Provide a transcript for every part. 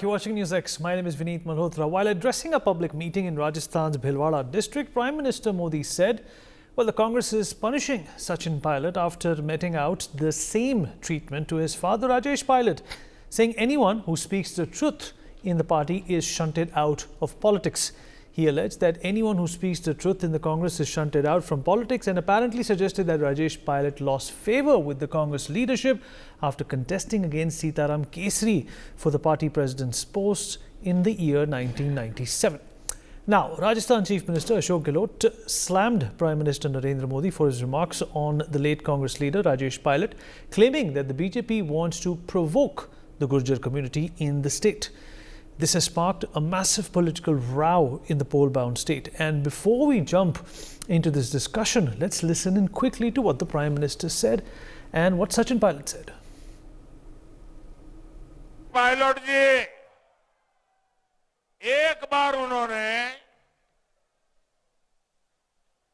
You're watching NewsX. My name is Vineet Malhotra. While addressing a public meeting in Rajasthan's Bhilwara district, Prime Minister Modi said, well, the Congress is punishing Sachin Pilot after meting out the same treatment to his father, Rajesh Pilot, saying anyone who speaks the truth in the party is shunted out of politics. He alleged that anyone who speaks the truth in the Congress is shunted out from politics and apparently suggested that Rajesh Pilot lost favour with the Congress leadership after contesting against Sitaram Kesri for the party president's post in the year 1997. Now, Rajasthan Chief Minister Ashok Gehlot slammed Prime Minister Narendra Modi for his remarks on the late Congress leader Rajesh Pilot, claiming that the BJP wants to provoke the Gurjar community in the state. This has sparked a massive political row in the poll-bound state. And before we jump into this discussion, let's listen in quickly to what the Prime Minister said and what Sachin Pilot said. Pilot ji, एक बार उन्होंने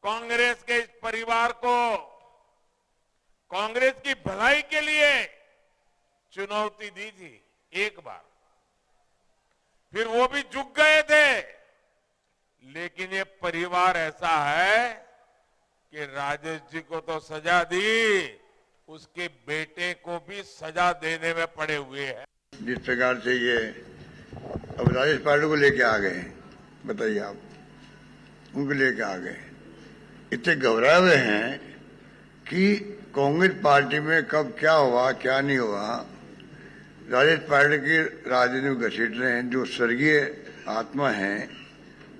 कांग्रेस के इस परिवार को कांग्रेस की भलाई के लिए चुनौती दी थी, एक बार। फिर वो भी झुक गए थे, लेकिन ये परिवार ऐसा है कि राजेश जी को तो सजा दी, उसके बेटे को भी सजा देने में पड़े हुए हैं। जिस प्रकार से ये अब राजेश पायलट को लेके आ गए, बताइए आप, उनको लेके आ गए, इतने घबराए हुए हैं कि कांग्रेस पार्टी में कब क्या हुआ क्या नहीं हुआ। राजेश पायलट की राजनीति में घसीट रहे हैं, जो स्वर्गीय आत्मा हैं,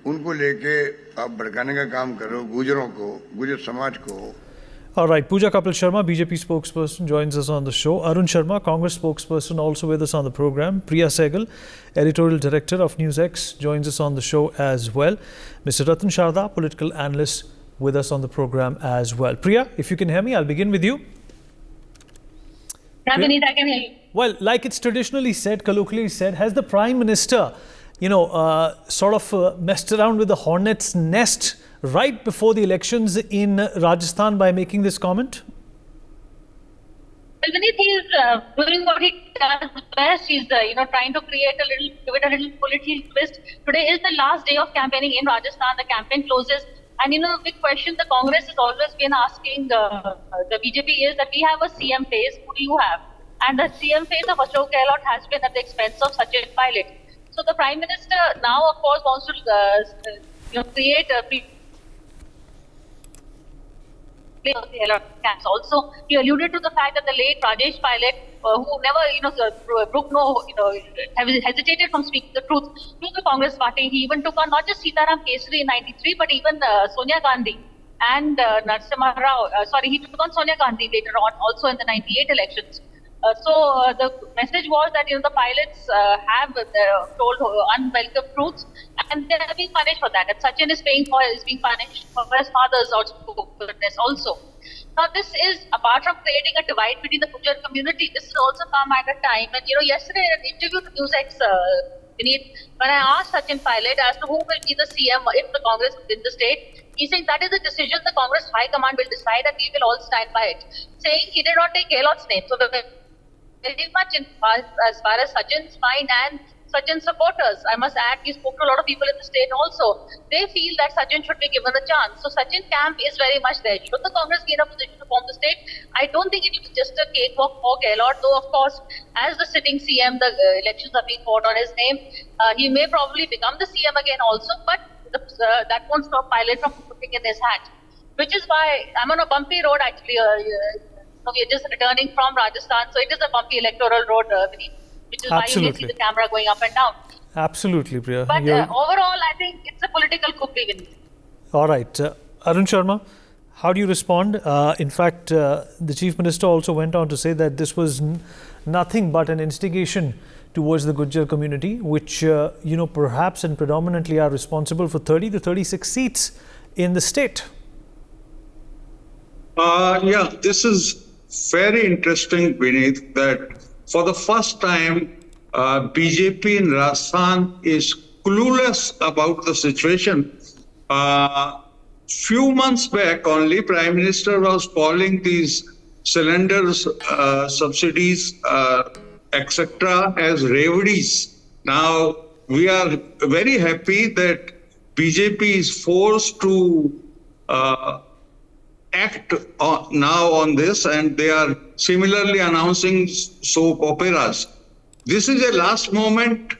उनको लेके आप भड़काने का काम करो, गुजरों को, गुजर समाज को। All right, Pooja Kapil Sharma, BJP spokesperson, joins us on the show. Arun Sharma, Congress spokesperson, also with us on the program. Priya Sehgal, editorial director of NewsX, joins us on the show as well. Mr. Ratan Sharda, political analyst, with us on the program as well. Priya, if you can hear me, I'll begin with you. I can hear you. Well, like it's traditionally said, colloquially said, has the Prime Minister, sort of messed around with the hornet's nest right before the elections in Rajasthan by making this comment? Well, Vineet, he's doing what he does best. He's, trying to create give it a little political twist. Today is the last day of campaigning in Rajasthan. The campaign closes. And, the big question the Congress has always been asking the BJP is that we have a CM face. Who do you have? And the CM face of Ashok Gehlot has been at the expense of Sachin Pilot. So the Prime Minister now, of course, wants to create a camps. Also, he alluded to the fact that the late Rajesh Pilot, who never, hesitated from speaking the truth to the Congress party. He even took on not just Sitaram Kesri in '93, but even Sonia Gandhi and Narasimha Rao. He took on Sonia Gandhi later on, also in the '98 elections. The message was that the pilots have told unwelcome truths, and they are being punished for that. And Sachin is being punished for his father's outspokeness also. Now, this is apart from creating a divide between the Gurjar community. This has also come at a time. And yesterday in an interview to NewsX, when I asked Sachin Pilot as to who will be the CM if the Congress wins the state, he saying that is a decision the Congress High Command will decide, and we will all stand by it. Saying he did not take Gehlot's name. So very much as far as Sachin's mind and Sachin's supporters. I must add, he spoke to a lot of people in the state also. They feel that Sachin should be given a chance. So Sachin camp is very much there. Should the Congress be in a position to form the state? I don't think it is just a cakewalk for Gehlot, though of course, as the sitting CM, the elections are being fought on his name. He may probably become the CM again also, but that won't stop Pilot from putting in his hat. Which is why I'm on a bumpy road actually. We are just returning from Rajasthan, so it is a bumpy electoral road, which is why you may see the camera going up and down. Absolutely, Priya. But overall, I think it's a political coup even. All right. Arun Sharma, how do you respond? In fact, the Chief Minister also went on to say that this was nothing but an instigation towards the Gurjar community, which, perhaps and predominantly are responsible for 30 to 36 seats in the state. This is very interesting, Vineet, that for the first time, BJP in Rajasthan is clueless about the situation. Few months back only, Prime Minister was calling these cylinders, subsidies, etc. as reveries. Now, we are very happy that BJP is forced to act now on this, and they are similarly announcing soap operas. This is a last moment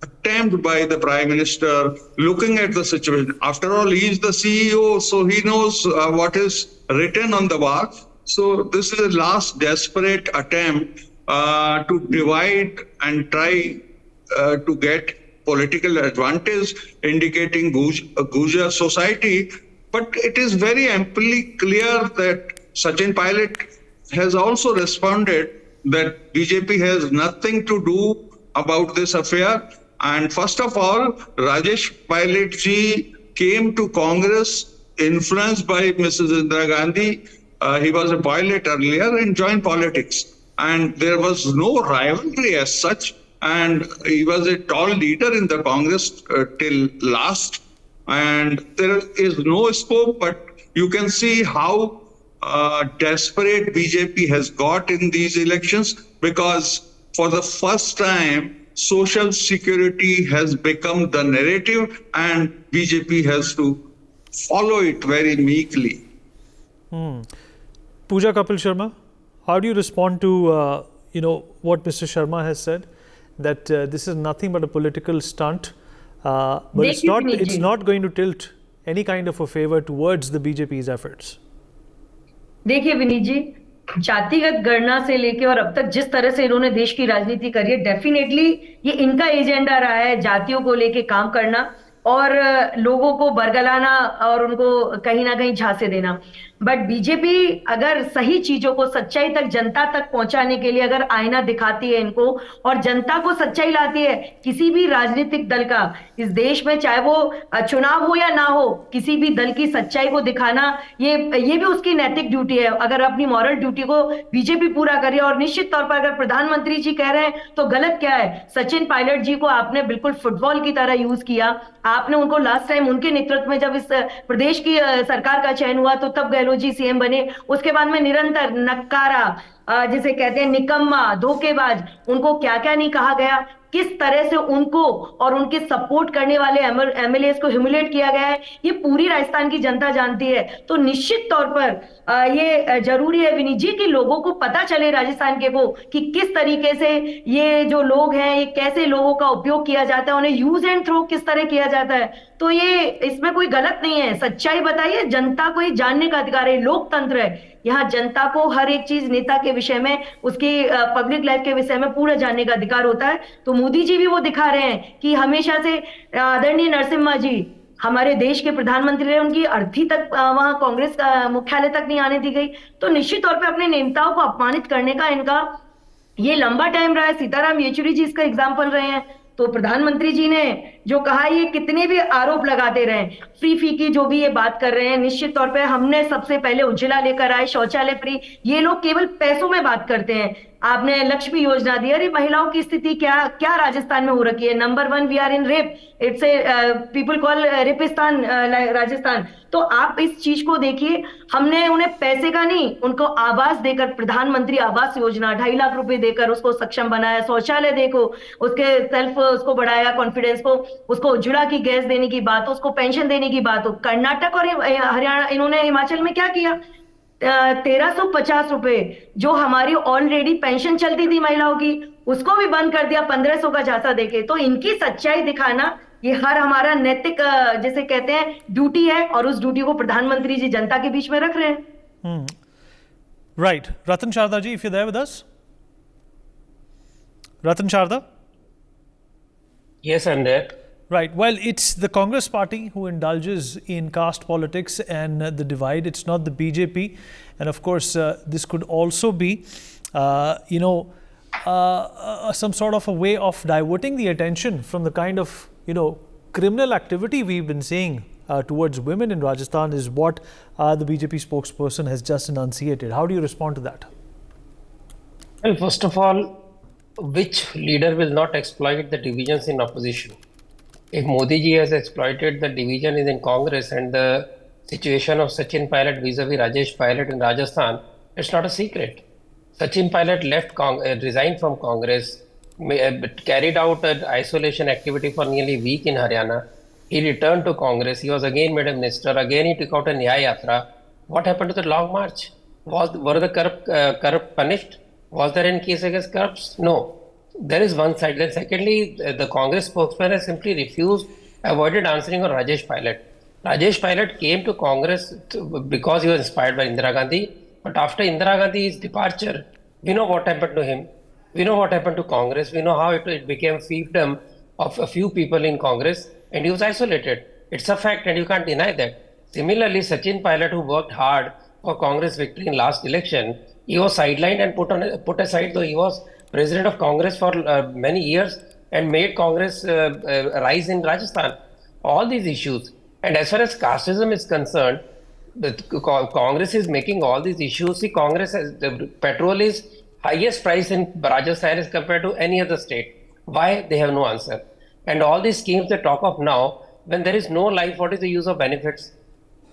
attempt by the Prime Minister looking at the situation. After all, he is the CEO, so he knows what is written on the wall. So this is a last desperate attempt to divide and try to get political advantage, indicating Gujar society. But it is very amply clear that Sachin Pilot has also responded that BJP has nothing to do about this affair. And first of all, Rajesh Pilot ji came to Congress influenced by Mrs. Indira Gandhi. He was a pilot earlier and joined politics. And there was no rivalry as such. And he was a tall leader in the Congress till last. And there is no scope, but you can see how desperate BJP has got in these elections, because for the first time, social security has become the narrative and BJP has to follow it very meekly. Pooja Kapil Sharma, how do you respond to what Mr. Sharma has said, that this is nothing but a political stunt, but it's not going to tilt any kind of a favor towards the BJP's efforts? देखिए विनीत जी, जातिगत गणना से लेके और अब तक जिस तरह से इन्होंने देश की राजनीति करी है, डेफिनेटली ये इनका एजेंडा रहा है जातियों को लेके काम करना और लोगों को बरगलाना और उनको कहीं ना कहीं झांसे देना। बट बीजेपी अगर सही चीजों को सच्चाई तक जनता तक पहुंचाने के लिए अगर आईना दिखाती है इनको और जनता को सच्चाई लाती है, किसी भी राजनीतिक दल का इस देश में, चाहे वो चुनाव हो या ना हो, किसी भी दल की सच्चाई को दिखाना ये भी उसकी नैतिक ड्यूटी है। अगर अपनी मॉरल ड्यूटी को बीजेपी पूरा करे, और निश्चित तौर पर अगर प्रधानमंत्री जी कह रहे हैं तो गलत क्या है? सचिन पायलट जी को आपने बिल्कुल फुटबॉल की तरह यूज किया। आपने उनको लास्ट टाइम उनके नेतृत्व में जब इस प्रदेश की सरकार का चयन हुआ तो तब गहलोत जी सीएम बने। उसके बाद में निरंतर नक्कारा, जिसे कहते हैं निकम्मा, धोखेबाज, उनको क्या क्या नहीं कहा गया, किस तरह से उनको और उनके सपोर्ट करने वाले एमएलएस को ह्यूमिलेट किया गया है, ये पूरी राजस्थान की जनता जानती है। तो निश्चित तौर पर ये जरूरी है विनीत जी कि लोगों को पता चले, राजस्थान के को, कि किस तरीके से ये जो लोग हैं, ये कैसे लोगों का उपयोग किया जाता है, उन्हें यूज एंड थ्रो किस तरह किया जाता है। तो ये इसमें कोई गलत नहीं है, सच्चाई बताइए, जनता को ये जानने का अधिकार है, लोकतंत्र है। यहाँ जनता को हर एक चीज नेता के विषय में, उसकी पब्लिक लाइफ के विषय में पूरा जानने का अधिकार होता है। तो मोदी जी भी वो दिखा रहे हैं कि हमेशा से आदरणीय नरसिम्हा जी हमारे देश के प्रधानमंत्री रहे, उनकी अर्थी तक वहां कांग्रेस का मुख्यालय तक नहीं आने दी गई। तो निश्चित तौर पे अपने नेताओं को अपमानित करने का इनका ये लंबा टाइम रहा है। सीताराम येचुरी जी इसका एग्जाम्पल रहे हैं। तो प्रधानमंत्री जी ने जो कहा, ये कितने भी आरोप लगाते रहे, फ्री फी की जो भी ये बात कर रहे हैं, निश्चित तौर पे हमने सबसे पहले उज्ज्वला लेकर आए, शौचालय फ्री, ये लोग केवल पैसों में बात करते हैं। आपने लक्ष्मी योजना दी, अरे महिलाओं की स्थिति क्या राजस्थान में हो रखी है? Number 1 we are in rape, it's a people call रेपिस्तान राजस्थान। तो आप इस चीज को देखिए, हमने उन्हें पैसे का नहीं, उनको आवास देकर, प्रधानमंत्री आवास योजना 2.5 लाख रुपए देकर उसको सक्षम बनाया। शौचालय देखो, उसके सेल्फ उसको बढ़ाया, कॉन्फिडेंस को, उसको उज्ज्वला की गैस देने की बात हो, उसको पेंशन देने की बात हो। कर्नाटक और हरियाणा, इन्होंने हिमाचल में क्या किया? 1350 रुपए जो हमारी ऑलरेडी पेंशन चलती थी महिलाओं की, उसको भी बंद कर दिया 1500 का झांसा देके। तो इनकी सच्चाई दिखाना ये हर हमारा नैतिक, जैसे कहते हैं, ड्यूटी है, और उस ड्यूटी को प्रधानमंत्री जी जनता के बीच में रख रहे हैं। Right. Ratan Sharda ji, if you there with us. Ratan Sharda? Yes, I'm there. Right. Well, it's the Congress party who indulges in caste politics and the divide. It's not the BJP. And of course, this could also be, some sort of a way of diverting the attention from the kind of, criminal activity we've been seeing towards women in Rajasthan, is what the BJP spokesperson has just enunciated. How do you respond to that? Well, first of all, which leader will not exploit the divisions in opposition? If Modi ji has exploited the division in Congress and the situation of Sachin Pilot vis-a-vis Rajesh Pilot in Rajasthan, it's not a secret. Sachin Pilot resigned from Congress carried out an isolation activity for nearly a week in Haryana. He returned to Congress. He was again made a minister. Again, he took out a Nyaya Yatra. What happened to the long march? Were the corrupt punished? Was there any case against corrupts? No. There is one side. Then secondly, the Congress spokesman has simply avoided answering on Rajesh Pilot. Rajesh Pilot came to Congress because he was inspired by Indira Gandhi. But after Indira Gandhi's departure, we know what happened to him. We know what happened to Congress. We know how it became fiefdom of a few people in Congress, and he was isolated. It's a fact, and you can't deny that. Similarly, Sachin Pilot, who worked hard for Congress victory in last election, he was sidelined and put aside, though he was president of Congress for many years and made Congress rise in Rajasthan. All these issues. And as far as casteism is concerned, the Congress is making all these issues. See, the petrol is highest price in Rajasthan as compared to any other state. Why? They have no answer. And all these schemes they talk of now, when there is no life, what is the use of benefits?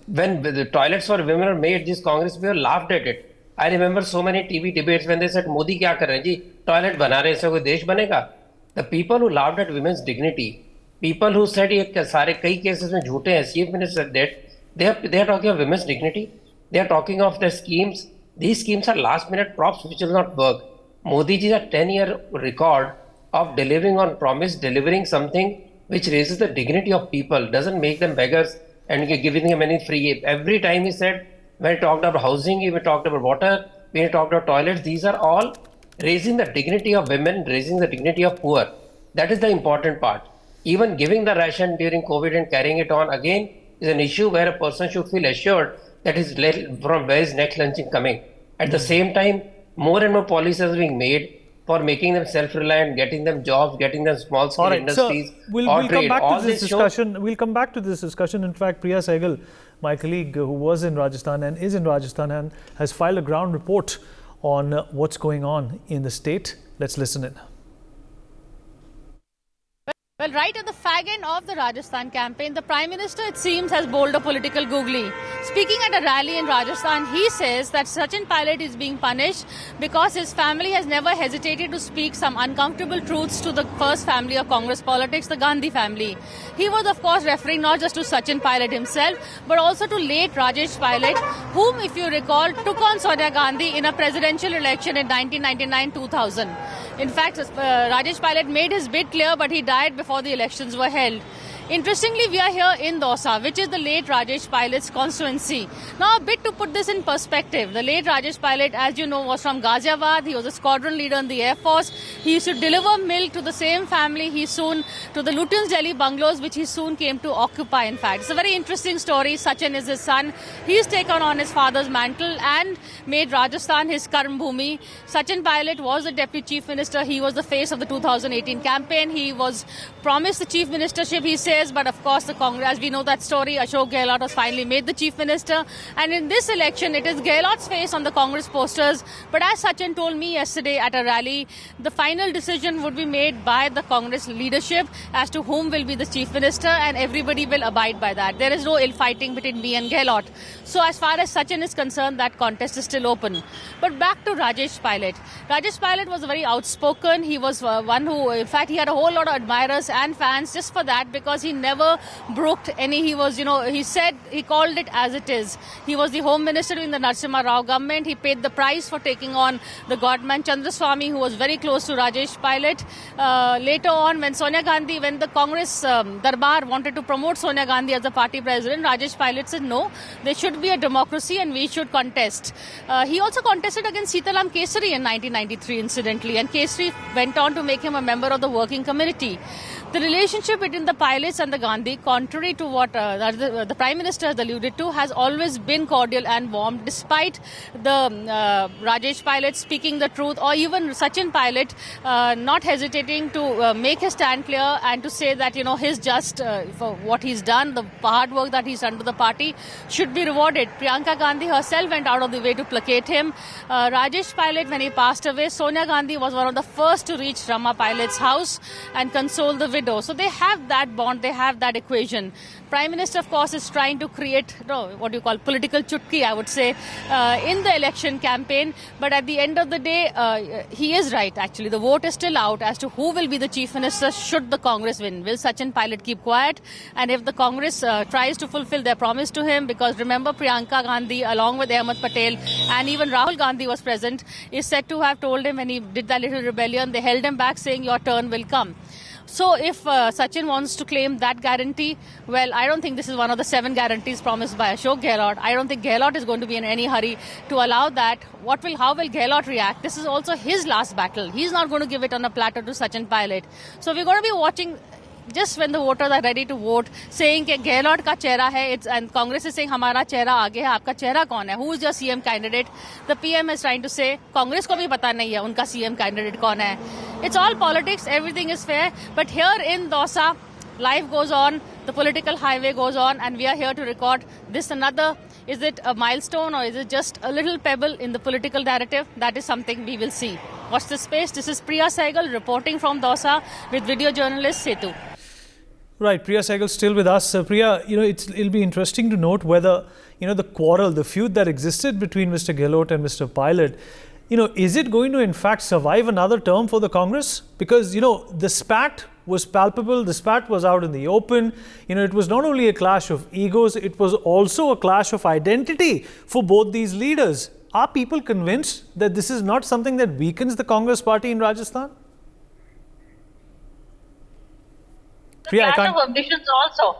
When the toilets for women are made, this Congress people laughed at it. I remember so many TV debates when they said, Modi kya kar rahe hain ji? Toilet bana rahe hain, so koi desh banega? The people who laughed at women's dignity, people who said सारे कई cases में झूठे हैं, chief minister that they are talking of women's dignity. They are talking of the schemes. These schemes are last minute props which will not work. Modi ji's a 10-year record of delivering on promise, delivering something which raises the dignity of people, doesn't make them beggars and giving them any free. Every time he said, when he talked about housing, he talked about water, when he talked about toilets, these are all raising the dignity of women, raising the dignity of poor. That is the important part. Even giving the ration during COVID and carrying it on again is an issue where a person should feel assured that from where is next lunch coming. At the same time, more and more policies are being made for making them self-reliant, getting them jobs, getting them small-scale industries. So we'll come back to this discussion. We'll come back to this discussion. In fact, Priya Sehgal, my colleague who was in Rajasthan and is in Rajasthan and has filed a ground report on what's going on in the state. Let's listen in. Well, right at the fag end of the Rajasthan campaign, the Prime Minister, it seems, has bowled a political googly. Speaking at a rally in Rajasthan, he says that Sachin Pilot is being punished because his family has never hesitated to speak some uncomfortable truths to the first family of Congress politics, the Gandhi family. He was, of course, referring not just to Sachin Pilot himself, but also to late Rajesh Pilot, whom, if you recall, took on Sonia Gandhi in a presidential election in 1999-2000. In fact, Rajesh Pilot made his bid clear, but he died before the elections were held. Interestingly, we are here in Dausa, which is the late Rajesh Pilot's constituency. Now, a bit to put this in perspective. The late Rajesh Pilot, as you know, was from Ghaziabad. He was a squadron leader in the Air Force. He used to deliver milk to the same family to the Lutyens Delhi bungalows, which he soon came to occupy, in fact. It's a very interesting story. Sachin is his son. He's taken on his father's mantle and made Rajasthan his Karm Bhumi. Sachin Pilot was the Deputy Chief Minister. He was the face of the 2018 campaign. He was promised the Chief Ministership, he said. But of course, the Congress, as we know that story, Ashok Gehlot was finally made the Chief Minister. And in this election, it is Gehlot's face on the Congress posters. But as Sachin told me yesterday at a rally, the final decision would be made by the Congress leadership as to whom will be the Chief Minister, and everybody will abide by that. There is no ill fighting between me and Gehlot. So as far as Sachin is concerned, that contest is still open. But back to Rajesh Pilot. Rajesh Pilot was very outspoken. He was one who, in fact, he had a whole lot of admirers and fans just for that, because he never brooked any. He was, he called it as it is. He was the Home Minister in the Narasimha Rao government. He paid the price for taking on the godman Chandraswamy, who was very close to Rajesh Pilot. Later on, when the Congress Darbar wanted to promote Sonia Gandhi as the party president, Rajesh Pilot said, no, there should be a democracy and we should contest. He also contested against Sitaram Kesri in 1993, incidentally, and Kesri went on to make him a member of the working committee. The relationship between the Pilots and the Gandhi, contrary to what the Prime Minister has alluded to, has always been cordial and warm, despite the Rajesh Pilot speaking the truth, or even Sachin Pilot not hesitating to make his stand clear and to say that, his just for what he's done, the hard work that he's done to the party should be rewarded. Priyanka Gandhi herself went out of the way to placate him. Rajesh Pilot, when he passed away, Sonia Gandhi was one of the first to reach Rama Pilot's house and console the widow. So they have that bond. they have that equation. Prime Minister, of course, is trying to create what you call political chutki, I would say, in the election campaign. But at the end of the day, he is right, actually. The vote is still out as to who will be the Chief Minister should the Congress win. Will Sachin Pilot keep quiet? And if the Congress tries to fulfill their promise to him, because remember, Priyanka Gandhi, along with Ahmed Patel, and even Rahul Gandhi was present, is said to have told him when he did that little rebellion, they held him back saying your turn will come. So if Sachin wants to claim that guarantee, well, I don't think this is one of the 7 guarantees promised by Ashok Gehlot. I don't think Gehlot is going to be in any hurry to allow that. How will Gehlot react? This is also his last battle. He's not going to give it on a platter to Sachin Pilot. So we're going to be watching just when the voters are ready to vote, saying कि Gehlot का चेहरा है, and Congress is saying हमारा चेहरा आगे है, आपका चेहरा कौन है? Who is your CM candidate? The PM is trying to say, Congress को भी पता नहीं है उनका CM candidate कौन है. It's all politics, everything is fair, but here in Dausa, life goes on, the political highway goes on, and we are here to record this another. Is it a milestone or is it just a little pebble in the political narrative? That is something we will see. Watch this space. This is Priya Sehgal reporting from Dausa with video journalist Setu. Right, Priya Sehgal still with us. Priya, it'll be interesting to note whether, the quarrel, the feud that existed between Mr. Gehlot and Mr. Pilot, is it going to in fact survive another term for the Congress? Because, the spat was palpable, the spat was out in the open. It was not only a clash of egos, it was also a clash of identity for both these leaders. Are people convinced that this is not something that weakens the Congress party in Rajasthan? Priya, clash of ambitions also,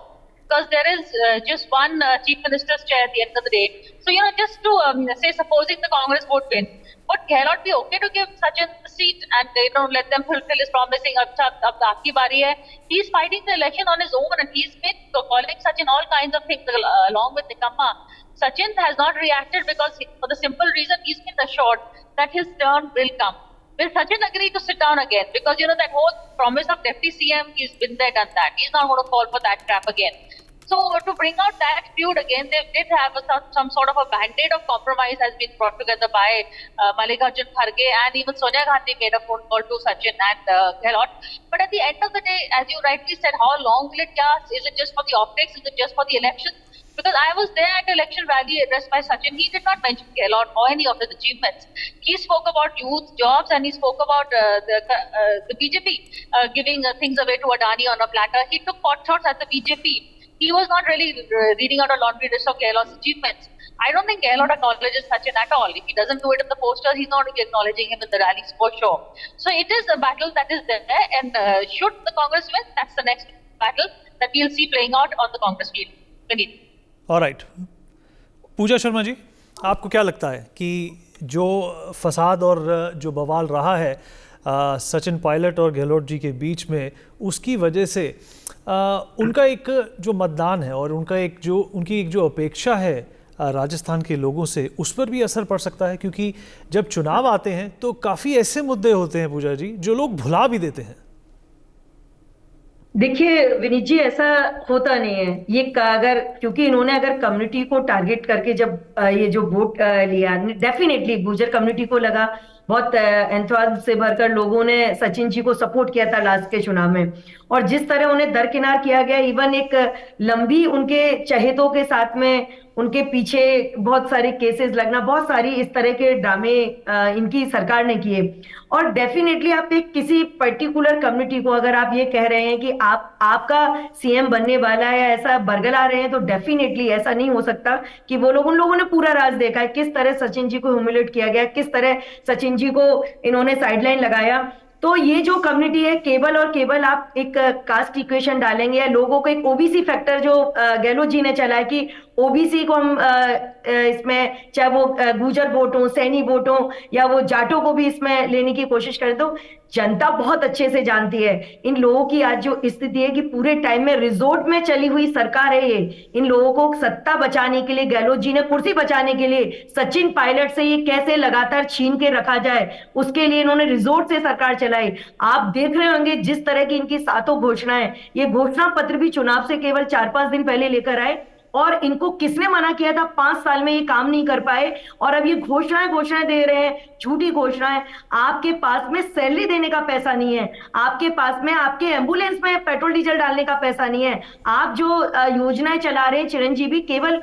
because there is just one Chief Minister's chair at the end of the day. So, just to say, supposing the Congress would win, would Gehlot be okay to give Sachin the seat and let them fulfill his promising ab aapki bari hai? He's fighting the election on his own and he's been calling Sachin all kinds of things along with Nikamma. Sachin has not reacted because for the simple reason he's been assured that his turn will come. Will Sachin agree to sit down again? Because that whole promise of deputy CM, he's been there, done that. He's not going to fall for that trap again. So to bring out that feud again, they did have some sort of a band-aid of compromise has been brought together by Mallikarjun Kharge, and even Sonia Gandhi made a phone call to Sachin and Gehlot. But at the end of the day, as you rightly said, how long will it last? Is it just for the optics? Is it just for the election? Because I was there at election rally addressed by Sachin. He did not mention Gehlot or any of his achievements. He spoke about youth, jobs, and he spoke about the BJP giving things away to Adani on a platter. He took pot shots at the BJP. He was not really reading out a laundry list of Gehlot's achievements. I don't think Gehlot acknowledges Sachin at all. If he doesn't do it in the posters, he's not really acknowledging him in the rallies for sure. So it is a battle that is there, and should the Congress win, that's the next battle that we'll see playing out on the Congress field. Vineet. Alright, Pooja Sharma ji, आपको क्या लगता है कि जो फसाद और जो बवाल रहा है सचिन पायलट और गहलोत जी के बीच में, उसकी वजह से उनका एक जो मतदान है और उनकी एक जो अपेक्षा है राजस्थान के लोगों से, उस पर भी असर पड़ सकता है? क्योंकि जब चुनाव आते हैं तो काफ़ी ऐसे मुद्दे होते हैं पूजा जी जो लोग भुला भी देते हैं. देखिए विनीत जी, ऐसा होता नहीं है ये क्योंकि इन्होंने अगर कम्युनिटी को टारगेट करके जब ये जो वोट लिया, डेफिनेटली गुर्जर कम्युनिटी को लगा, बहुत एंथुसियाज्म से भरकर लोगों ने सचिन जी को सपोर्ट किया था लास्ट के चुनाव में, और जिस तरह उन्हें दरकिनार किया गया, इवन एक लंबी उनके चहेतों के साथ में उनके पीछे बहुत सारे केसेस लगना, बहुत सारी इस तरह के ड्रामे इनकी सरकार ने किए. और डेफिनेटली आप एक किसी पर्टिकुलर कम्युनिटी को अगर आप ये कह रहे हैं कि आपका सीएम बनने वाला है, ऐसा बरगला रहे हैं, तो डेफिनेटली ऐसा नहीं हो सकता कि उन लोगों ने पूरा राज देखा है, किस तरह सचिन जी को ह्यूमिलेट किया गया, किस तरह सचिन जी को इन्होंने साइडलाइन लगाया. तो ये जो कम्युनिटी है, केवल और केवल आप एक कास्ट इक्वेशन डालेंगे या लोगों को एक ओबीसी फैक्टर जो गहलोत जी ने चला है कि ओबीसी को हम इसमें, चाहे वो गुर्जर वोट हो, सैनी वोट हो, या वो जाटों को भी इसमें लेने की कोशिश करें, तो जनता बहुत अच्छे से जानती है इन लोगों की आज जो स्थिति है कि पूरे टाइम में रिजोर्ट में चली हुई सरकार है ये. इन लोगों को सत्ता बचाने के लिए, गहलोत जी ने कुर्सी बचाने के लिए सचिन पायलट से ये कैसे लगातार छीन के रखा जाए, उसके लिए इन्होंने रिजोर्ट से सरकार चलाई. आप देख रहे होंगे जिस तरह की इनकी 7 घोषणाएं, ये घोषणा पत्र भी चुनाव से केवल 4-5 दिन पहले लेकर आए, और इनको किसने मना किया था? 5 साल में ये काम नहीं कर पाए और अब ये घोषणाएं दे रहे हैं, झूठी घोषणाएं। आपके पास में सैलरी देने का पैसा नहीं है, आपके पास में आपके एम्बुलेंस में पेट्रोल डीजल डालने का पैसा नहीं है। आप जो योजनाएं चला रहे हैं चिरंजीवी, केवल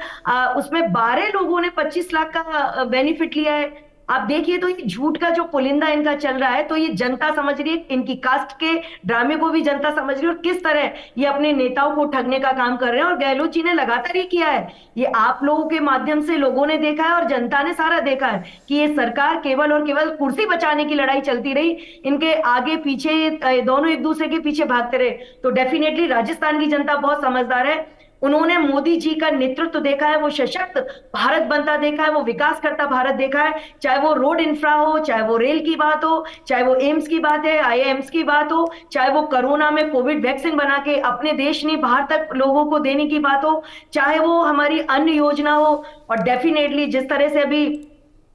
उसमें 12 लोगों ने 25 लाख का बेनिफिट लिया है। आप देखिए तो ये झूठ का जो पुलिंदा इनका चल रहा है, तो ये जनता समझ रही है, इनकी कास्ट के ड्रामे को भी जनता समझ रही है, और किस तरह ये अपने नेताओं को ठगने का काम कर रहे हैं। और गहलोत जी ने लगातार ये किया है, ये आप लोगों के माध्यम से लोगों ने देखा है और जनता ने सारा देखा है कि ये सरकार केवल और केवल कुर्सी बचाने की लड़ाई चलती रही, इनके आगे पीछे दोनों एक दूसरे के पीछे भागते रहे। तो डेफिनेटली राजस्थान की जनता बहुत समझदार है, उन्होंने मोदी जी का नेतृत्व देखा है, वो सशक्त भारत बनता देखा है, वो विकास करता भारत देखा है। चाहे वो रोड इंफ्रा हो, चाहे वो रेल की बात हो, चाहे वो एम्स की बात है, आईआईएम्स की बात हो, चाहे वो कोरोना में कोविड वैक्सीन बना के अपने देश ने बाहर तक लोगों को देने की बात हो, चाहे वो हमारी अन्य योजना हो। और डेफिनेटली जिस तरह से अभी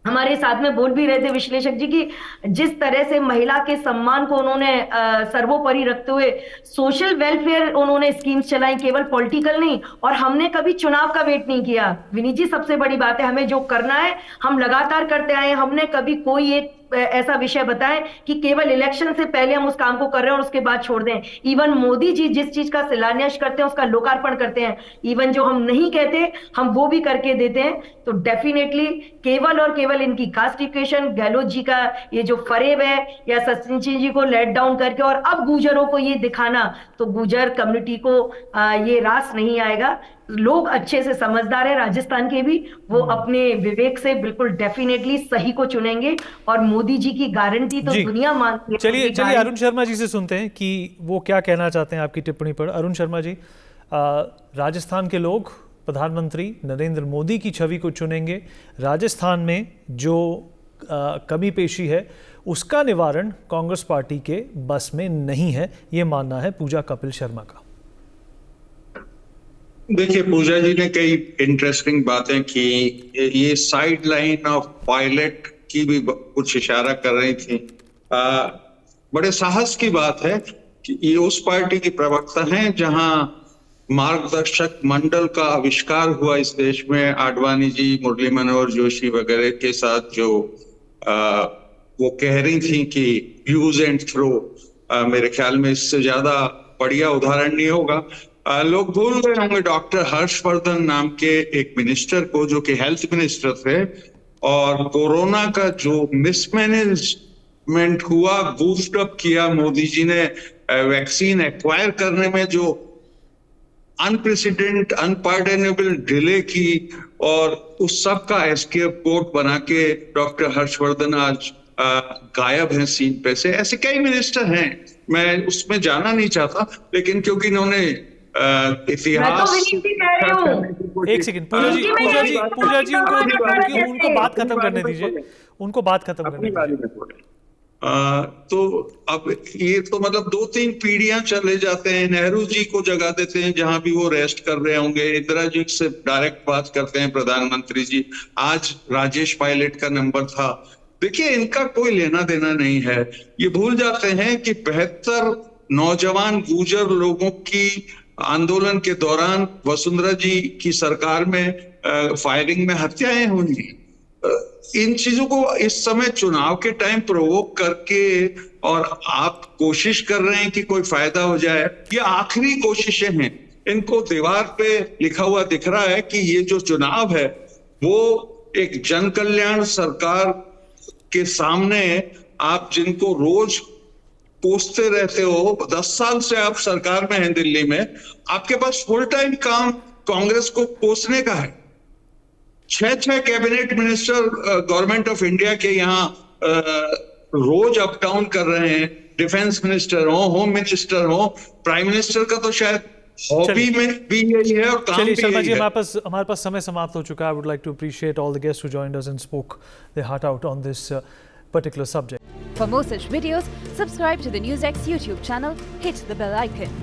हमारे साथ में बोल भी रहे थे विश्लेषक जी की, जिस तरह से महिला के सम्मान को उन्होंने सर्वोपरि रखते हुए सोशल वेलफेयर उन्होंने स्कीम्स चलाई, केवल पॉलिटिकल नहीं। और हमने कभी चुनाव का वेट नहीं किया विनीत जी, सबसे बड़ी बात है, हमें जो करना है हम लगातार करते आए। हमने कभी कोई एक ऐसा विषय बताएं कि केवल इलेक्शन से पहले हम उस काम को कर रहे हैं और उसके बाद छोड़ दें। इवन मोदी जी जिस चीज का शिलान्यास करते हैं उसका लोकार्पण करते हैं, इवन जो हम नहीं कहते हम वो भी करके देते हैं। तो डेफिनेटली केवल और केवल इनकी कास्टिफिकेशन, गहलोत जी का ये जो फरेब है, या सचिन जी को लेट डाउन करके और अब गुजरों को ये दिखाना, तो गुजर कम्युनिटी को ये रास नहीं आएगा। लोग अच्छे से समझदार है राजस्थान के भी, वो अपने विवेक से बिल्कुल डेफिनेटली सही को चुनेंगे। और मोदी जी की गारंटी तो दुनिया मानती है। चलिए अरुण शर्मा जी से सुनते हैं कि वो क्या कहना चाहते हैं आपकी टिप्पणी पर। अरुण शर्मा जी, राजस्थान के लोग प्रधानमंत्री नरेंद्र मोदी की छवि को चुनेंगे, राजस्थान में जो कमी पेशी है उसका निवारण कांग्रेस पार्टी के बस में नहीं है, ये मानना है पूजा कपिल शर्मा का। देखिए, पूजा जी ने कई इंटरेस्टिंग बातें की, ये साइड लाइन ऑफ पायलट की भी कुछ इशारा कर रही थी। बड़े साहस की बात है कि ये उस पार्टी की प्रवक्ता हैं जहां मार्गदर्शक मंडल का आविष्कार हुआ इस देश में, आडवाणी जी, मुरली मनोहर जोशी वगैरह के साथ, जो वो कह रही थी कि यूज एंड थ्रो। मेरे ख्याल में इससे ज्यादा बढ़िया उदाहरण नहीं होगा। लोग भूल गए होंगे डॉक्टर हर्षवर्धन नाम के एक मिनिस्टर को, जो कि हेल्थ मिनिस्टर थे, और कोरोना का जो मिसमैनेजमेंट हुआ, बूस्ट अप किया मोदी जी ने वैक्सीन एक्वायर करने में, जो अनप्रेसिडेंट अनपार्डनेबल डिले की, और उस सब का एस्केप कोर्ट बना के डॉक्टर हर्षवर्धन आज गायब हैं सीन पे से। ऐसे कई मिनिस्टर हैं, मैं उसमें जाना नहीं चाहता, लेकिन क्योंकि इन्होंने इतिहास। एक सेकंड पूजा जी उनको बात खत्म करने दीजिए, उनको बात खत्म करने दीजिए। तो अब ये तो मतलब 2-3 पीढ़ियां चले जाते हैं। नेहरू जी को जगा देते हैं जहां भी वो रेस्ट कर रहे होंगे, इंदिरा जी से डायरेक्ट बात करते हैं प्रधानमंत्री जी, आज राजेश पायलट का नंबर था। देखिए, इनका कोई लेना देना नहीं है। ये भूल जाते हैं कि 72 नौजवान गुर्जर लोगों की आंदोलन के दौरान वसुंधरा जी की सरकार में फायरिंग में हत्याएं हुई। इन चीजों को इस समय चुनाव के टाइम प्रोवोक करके और आप कोशिश कर रहे हैं कि कोई फायदा हो जाए, ये आखिरी कोशिशें हैं। इनको दीवार पे लिखा हुआ दिख रहा है कि ये जो चुनाव है वो एक जन कल्याण सरकार के सामने आप जिनको रोज कोसते रहते हो, 10 साल से आप सरकार में हैं दिल्ली में, आपके पास फुल टाइम काम कांग्रेस को कोसने का है। 6 cabinet minister government of India के यहाँ रोज अप डाउन कर रहे हैं, डिफेंस मिनिस्टर हो, होम मिनिस्टर हो, प्राइम मिनिस्टर का तो शायद हॉबी में भी यही है और काम भी यही है। हमारे पास समय समाप्त हो चुका है। I would like to appreciate all the guests who joined us and spoke their heart out on this particular subject. For more such videos, subscribe to the NewsX YouTube channel, hit the bell icon.